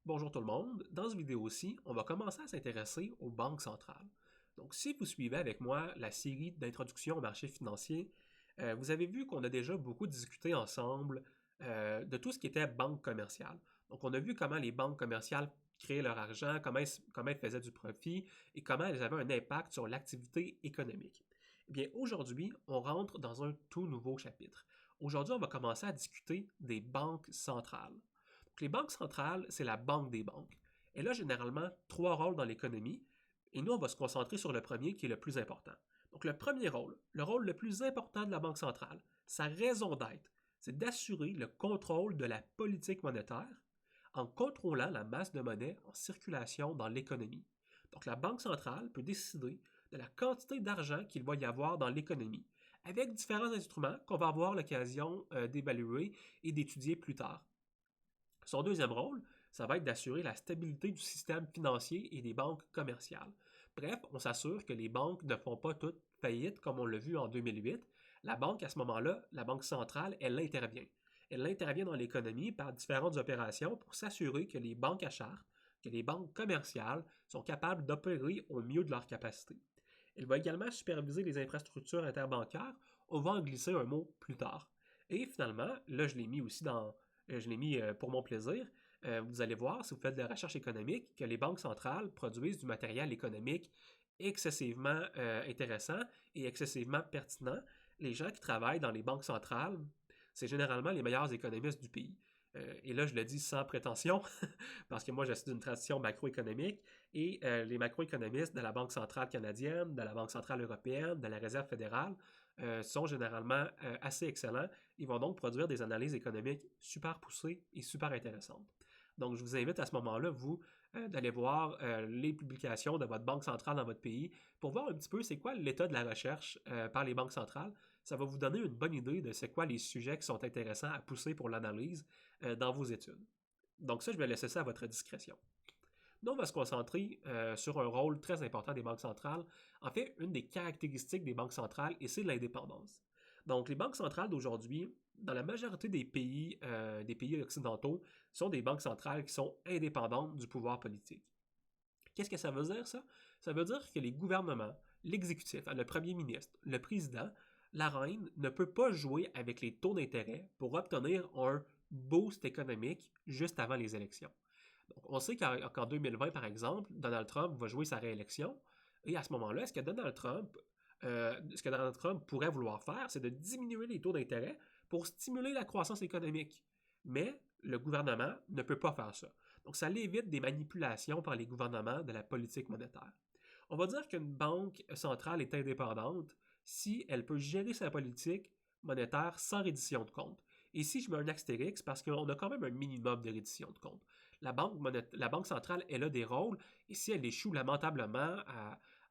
Bonjour tout le monde, dans cette vidéo-ci, on va commencer à s'intéresser aux banques centrales. Donc si vous suivez avec moi la série d'introduction au marché financier, vous avez vu qu'on a déjà beaucoup discuté ensemble de tout ce qui était banque commerciale. Donc on a vu comment les banques commerciales créaient leur argent, comment elles faisaient du profit et comment elles avaient un impact sur l'activité économique. Eh bien aujourd'hui, on rentre dans un tout nouveau chapitre. Aujourd'hui, on va commencer à discuter des banques centrales. Donc, les banques centrales, c'est la banque des banques. Elle a généralement trois rôles dans l'économie, et nous, on va se concentrer sur le premier qui est le plus important. Donc, le premier rôle, le rôle le plus important de la Banque centrale, sa raison d'être, c'est d'assurer le contrôle de la politique monétaire en contrôlant la masse de monnaie en circulation dans l'économie. Donc, la Banque centrale peut décider de la quantité d'argent qu'il va y avoir dans l'économie, avec différents instruments qu'on va avoir l'occasion d'évaluer et d'étudier plus tard. Son deuxième rôle, ça va être d'assurer la stabilité du système financier et des banques commerciales. Bref, on s'assure que les banques ne font pas toutes faillite comme on l'a vu en 2008. La banque, à ce moment-là, la banque centrale, elle intervient. Elle intervient dans l'économie par différentes opérations pour s'assurer que les banques à charte, que les banques commerciales sont capables d'opérer au mieux de leur capacité. Elle va également superviser les infrastructures interbancaires. On va en glisser un mot plus tard. Et finalement, là, je l'ai mis aussi je l'ai mis pour mon plaisir. Vous allez voir, si vous faites de la recherche économique, que les banques centrales produisent du matériel économique excessivement intéressant et excessivement pertinent. Les gens qui travaillent dans les banques centrales, c'est généralement les meilleurs économistes du pays. Et là, je le dis sans prétention, parce que moi, je suis d'une tradition macroéconomique, et les macroéconomistes de la Banque centrale canadienne, de la Banque centrale européenne, de la Réserve fédérale, sont généralement assez excellents. Ils vont donc produire des analyses économiques super poussées et super intéressantes. Donc, je vous invite à ce moment-là, vous, d'aller voir les publications de votre banque centrale dans votre pays pour voir un petit peu c'est quoi l'état de la recherche par les banques centrales. Ça va vous donner une bonne idée de c'est quoi les sujets qui sont intéressants à pousser pour l'analyse dans vos études. Donc ça, je vais laisser ça à votre discrétion. Nous, on va se concentrer sur un rôle très important des banques centrales. En fait, une des caractéristiques des banques centrales, et c'est l'indépendance. Donc, les banques centrales d'aujourd'hui, dans la majorité des pays occidentaux, sont des banques centrales qui sont indépendantes du pouvoir politique. Qu'est-ce que ça veut dire, ça? Ça veut dire que les gouvernements, l'exécutif, le premier ministre, le président, la reine ne peut pas jouer avec les taux d'intérêt pour obtenir un boost économique juste avant les élections. Donc, on sait qu'en 2020, par exemple, Donald Trump va jouer sa réélection. Et à ce moment-là, ce que Donald Trump pourrait vouloir faire, c'est de diminuer les taux d'intérêt pour stimuler la croissance économique. Mais le gouvernement ne peut pas faire ça. Donc, ça l'évite des manipulations par les gouvernements de la politique monétaire. On va dire qu'une banque centrale est indépendante si elle peut gérer sa politique monétaire sans reddition de compte. Et si je mets un astérix, parce qu'on a quand même un minimum de reddition de compte. La banque centrale, elle a des rôles, et si elle échoue lamentablement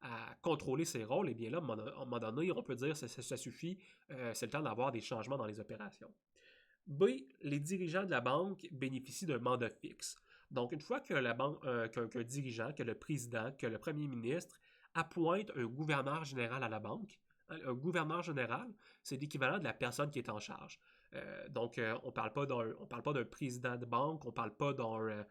à contrôler ses rôles, et bien là, à un moment donné, on peut dire que ça suffit, c'est le temps d'avoir des changements dans les opérations. B, les dirigeants de la banque bénéficient d'un mandat fixe. Donc, une fois que qu'un dirigeant, que le président, que le premier ministre appointe un gouverneur général à la banque, un gouverneur général, c'est l'équivalent de la personne qui est en charge. On parle pas d'un président de banque, on parle pas d'un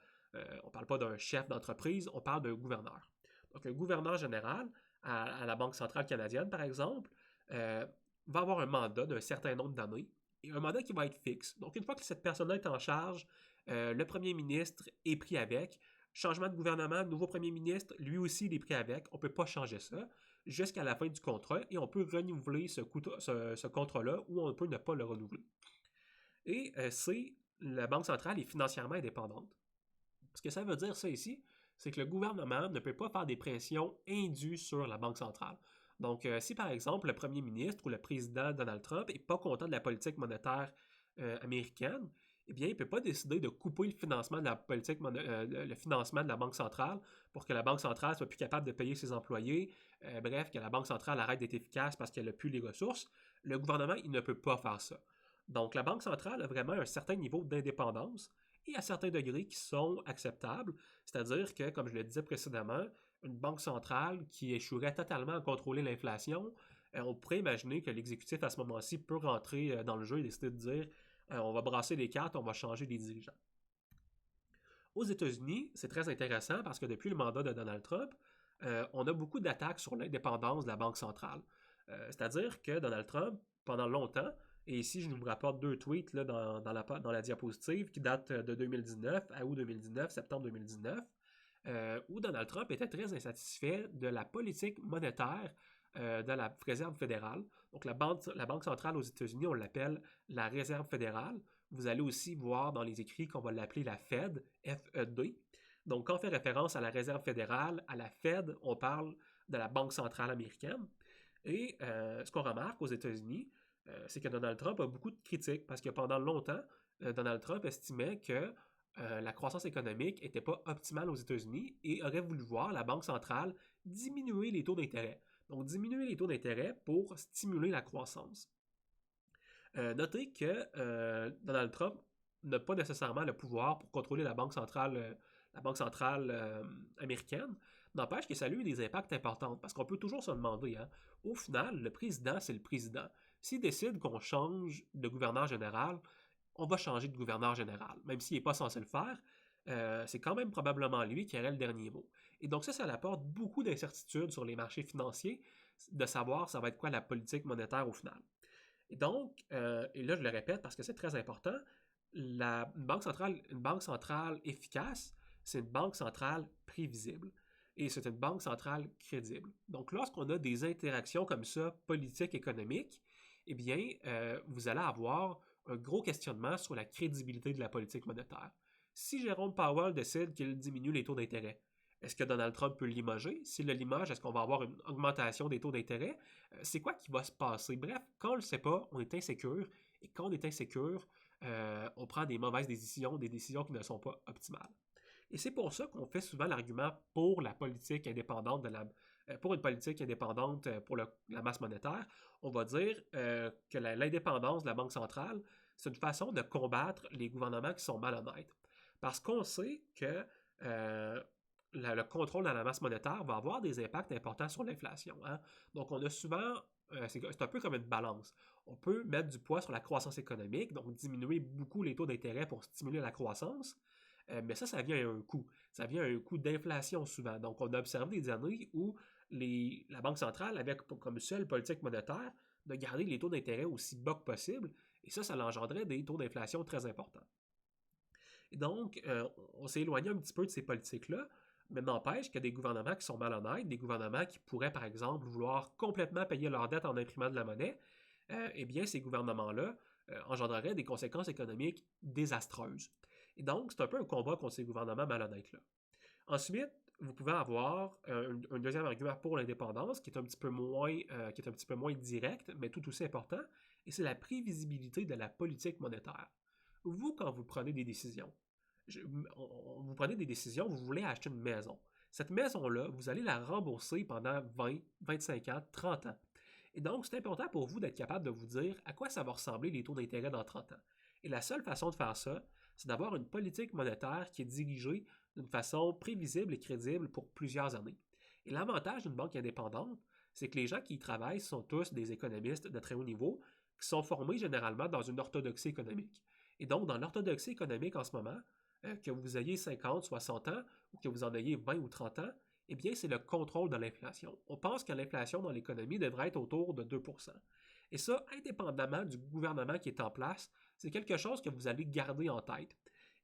chef d'entreprise, on parle d'un gouverneur. Donc, un gouverneur général à la Banque centrale canadienne, par exemple, va avoir un mandat d'un certain nombre d'années et un mandat qui va être fixe. Donc, une fois que cette personne-là est en charge, le premier ministre est pris avec. Changement de gouvernement, nouveau premier ministre, lui aussi, il est pris avec. On ne peut pas changer ça jusqu'à la fin du contrat et on peut renouveler ce contrat-là ou on peut ne pas le renouveler. Et la Banque centrale est financièrement indépendante. Ce que ça veut dire, ça ici, c'est que le gouvernement ne peut pas faire des pressions indues sur la Banque centrale. Donc, si par exemple le premier ministre ou le président Donald Trump n'est pas content de la politique monétaire américaine, eh bien, il ne peut pas décider de couper le financement de la le financement de la Banque centrale pour que la Banque centrale soit plus capable de payer ses employés. Bref, que la Banque centrale arrête d'être efficace parce qu'elle n'a plus les ressources. Le gouvernement, il ne peut pas faire ça. Donc, la Banque centrale a vraiment un certain niveau d'indépendance et à certains degrés qui sont acceptables. C'est-à-dire que, comme je le disais précédemment, une banque centrale qui échouerait totalement à contrôler l'inflation, on pourrait imaginer que l'exécutif à ce moment-ci peut rentrer dans le jeu et décider de dire on va brasser les cartes, on va changer les dirigeants. Aux États-Unis, c'est très intéressant parce que depuis le mandat de Donald Trump, on a beaucoup d'attaques sur l'indépendance de la Banque centrale. C'est-à-dire que Donald Trump, pendant longtemps, et ici je vous rapporte deux tweets là, dans la diapositive qui datent de 2019, à août 2019, septembre 2019, où Donald Trump était très insatisfait de la politique monétaire de la Réserve fédérale. Donc la banque centrale aux États-Unis, on l'appelle la Réserve fédérale. Vous allez aussi voir dans les écrits qu'on va l'appeler la Fed, F-E-D. Donc quand on fait référence à la Réserve fédérale, à la Fed, on parle de la Banque centrale américaine. Et ce qu'on remarque aux États-Unis, c'est que Donald Trump a beaucoup de critiques parce que pendant longtemps, Donald Trump estimait que la croissance économique n'était pas optimale aux États-Unis et aurait voulu voir la Banque centrale diminuer les taux d'intérêt. Donc, diminuer les taux d'intérêt pour stimuler la croissance. Notez que Donald Trump n'a pas nécessairement le pouvoir pour contrôler la Banque centrale américaine. N'empêche que ça a eu des impacts importants parce qu'on peut toujours se demander, hein, au final, le président, c'est le président. S'il décide qu'on change de gouverneur général, on va changer de gouverneur général. Même s'il n'est pas censé le faire, c'est quand même probablement lui qui aurait le dernier mot. Et donc ça apporte beaucoup d'incertitudes sur les marchés financiers de savoir ça va être quoi la politique monétaire au final. Et donc, et là je le répète parce que c'est très important, une banque centrale efficace, c'est une banque centrale prévisible. Et c'est une banque centrale crédible. Donc lorsqu'on a des interactions comme ça, politiques, économiques, eh bien, vous allez avoir un gros questionnement sur la crédibilité de la politique monétaire. Si Jérôme Powell décide qu'il diminue les taux d'intérêt, est-ce que Donald Trump peut limoger? S'il le limoge, est-ce qu'on va avoir une augmentation des taux d'intérêt? C'est quoi qui va se passer? Bref, quand on ne le sait pas, on est insécure. Et quand on est insécure, on prend des mauvaises décisions, des décisions qui ne sont pas optimales. Et c'est pour ça qu'on fait souvent l'argument pour la politique indépendante pour une politique indépendante pour la masse monétaire. On va dire que l'indépendance de la Banque centrale, c'est une façon de combattre les gouvernements qui sont malhonnêtes. Parce qu'on sait que le contrôle de la masse monétaire va avoir des impacts importants sur l'inflation. Hein? Donc, on a souvent, c'est un peu comme une balance. On peut mettre du poids sur la croissance économique, donc diminuer beaucoup les taux d'intérêt pour stimuler la croissance, mais ça vient à un coût. Ça vient à un coût d'inflation souvent. Donc, on a observé des années où la Banque centrale avait comme seule politique monétaire de garder les taux d'intérêt aussi bas que possible, et ça engendrait des taux d'inflation très importants. Et donc, on s'est éloigné un petit peu de ces politiques-là, mais n'empêche qu'il y a des gouvernements qui sont malhonnêtes, des gouvernements qui pourraient, par exemple, vouloir complètement payer leurs dettes en imprimant de la monnaie, eh bien, ces gouvernements-là engendreraient des conséquences économiques désastreuses. Et donc, c'est un peu un combat contre ces gouvernements malhonnêtes-là. Ensuite, vous pouvez avoir un deuxième argument pour l'indépendance qui est un petit peu moins direct, mais tout aussi important, et c'est la prévisibilité de la politique monétaire. Vous, quand vous prenez des décisions, vous voulez acheter une maison. Cette maison-là, vous allez la rembourser pendant 20, 25 ans, 30 ans. Et donc, c'est important pour vous d'être capable de vous dire à quoi ça va ressembler les taux d'intérêt dans 30 ans. Et la seule façon de faire ça, c'est d'avoir une politique monétaire qui est dirigée d'une façon prévisible et crédible pour plusieurs années. Et l'avantage d'une banque indépendante, c'est que les gens qui y travaillent sont tous des économistes de très haut niveau qui sont formés généralement dans une orthodoxie économique. Et donc, dans l'orthodoxie économique en ce moment, que vous ayez 50, 60 ans ou que vous en ayez 20 ou 30 ans, eh bien, c'est le contrôle de l'inflation. On pense que l'inflation dans l'économie devrait être autour de 2%. Et ça, indépendamment du gouvernement qui est en place, c'est quelque chose que vous allez garder en tête.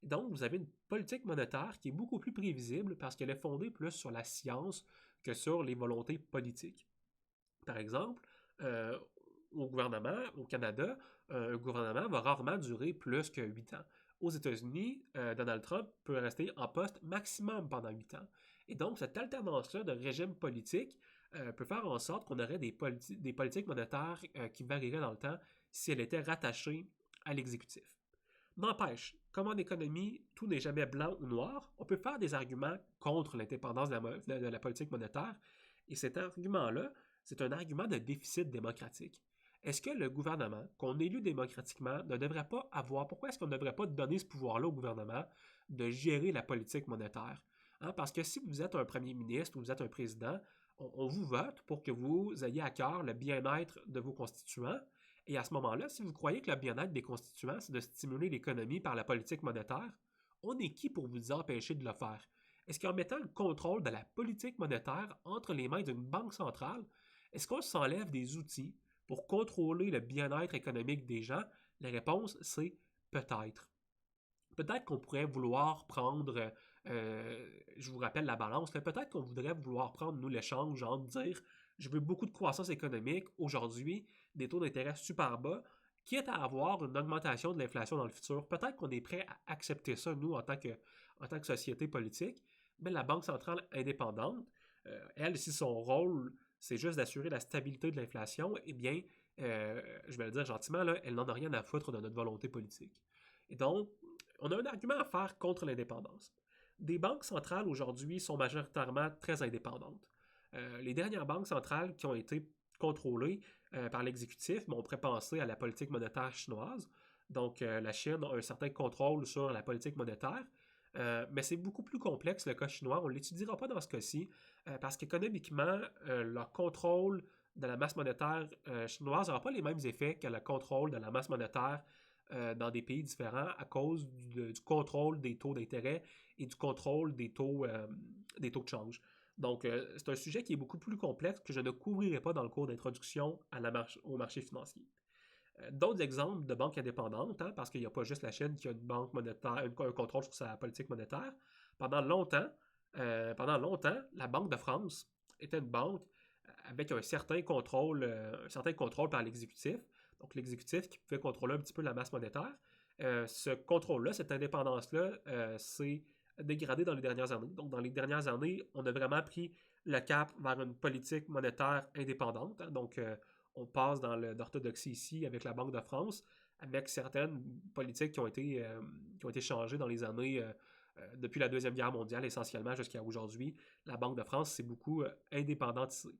Et donc, vous avez une politique monétaire qui est beaucoup plus prévisible parce qu'elle est fondée plus sur la science que sur les volontés politiques. Par exemple, au Canada, un gouvernement va rarement durer plus que 8 ans. Aux États-Unis, Donald Trump peut rester en poste maximum pendant 8 ans. Et donc, cette alternance-là de régime politique peut faire en sorte qu'on aurait des politiques monétaires qui varieraient dans le temps si elles étaient rattachées à l'exécutif. N'empêche, comme en économie, tout n'est jamais blanc ou noir, on peut faire des arguments contre l'indépendance de la politique monétaire, et cet argument-là, c'est un argument de déficit démocratique. Est-ce que le gouvernement, qu'on élu démocratiquement, ne devrait pas avoir, pourquoi est-ce qu'on ne devrait pas donner ce pouvoir-là au gouvernement de gérer la politique monétaire? Hein, parce que si vous êtes un premier ministre ou vous êtes un président, on vous vote pour que vous ayez à cœur le bien-être de vos constituants. Et à ce moment-là, si vous croyez que le bien-être des constituants, c'est de stimuler l'économie par la politique monétaire, on est qui pour vous empêcher de le faire? Est-ce qu'en mettant le contrôle de la politique monétaire entre les mains d'une banque centrale, est-ce qu'on s'enlève des outils pour contrôler le bien-être économique des gens? La réponse, c'est peut-être. Peut-être qu'on pourrait vouloir prendre, je vous rappelle la balance, peut-être qu'on voudrait vouloir prendre, nous, l'échange entre dire je veux beaucoup de croissance économique aujourd'hui, des taux d'intérêt super bas, quitte à avoir une augmentation de l'inflation dans le futur. Peut-être qu'on est prêt à accepter ça, nous, en tant que société politique, mais la Banque centrale indépendante, elle, si son rôle, c'est juste d'assurer la stabilité de l'inflation, eh bien, je vais le dire gentiment, là, elle n'en a rien à foutre de notre volonté politique. Et donc, on a un argument à faire contre l'indépendance. Des banques centrales aujourd'hui sont majoritairement très indépendantes. Les dernières banques centrales qui ont été contrôlées par l'exécutif, on pourrait penser à la politique monétaire chinoise. Donc, la Chine a un certain contrôle sur la politique monétaire, mais c'est beaucoup plus complexe le cas chinois. On ne l'étudiera pas dans ce cas-ci parce qu'économiquement, leur contrôle de la masse monétaire chinoise n'aura pas les mêmes effets que le contrôle de la masse monétaire dans des pays différents à cause du contrôle des taux d'intérêt et du contrôle des taux de change. Donc, c'est un sujet qui est beaucoup plus complexe que je ne couvrirai pas dans le cours d'introduction au marché financier. D'autres exemples de banques indépendantes, parce qu'il n'y a pas juste la Chine qui a une banque monétaire, un contrôle sur sa politique monétaire. Pendant longtemps, la Banque de France était une banque avec un certain contrôle par l'exécutif. Donc l'exécutif qui pouvait contrôler un petit peu la masse monétaire. Ce contrôle-là, cette indépendance-là, s'est dégradée dans les dernières années. Donc dans les dernières années, on a vraiment pris le cap vers une politique monétaire indépendante. Donc on passe dans l'orthodoxie ici avec la Banque de France, avec certaines politiques qui ont été changées dans les années depuis la Deuxième Guerre mondiale, essentiellement jusqu'à aujourd'hui. La Banque de France s'est beaucoup indépendantisée.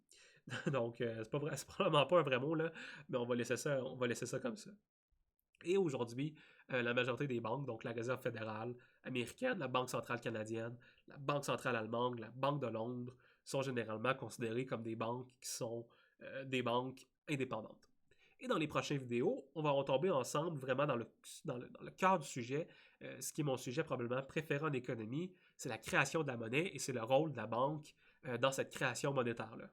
Donc, c'est probablement pas un vrai mot, là, mais on va laisser ça comme ça. Et aujourd'hui, la majorité des banques, donc la Réserve fédérale américaine, la Banque centrale canadienne, la Banque centrale allemande, la Banque de Londres, sont généralement considérées comme des banques qui sont des banques indépendantes. Et dans les prochaines vidéos, on va retomber ensemble vraiment dans le cœur du sujet, ce qui est mon sujet probablement préféré en économie, c'est la création de la monnaie et c'est le rôle de la banque dans cette création monétaire-là.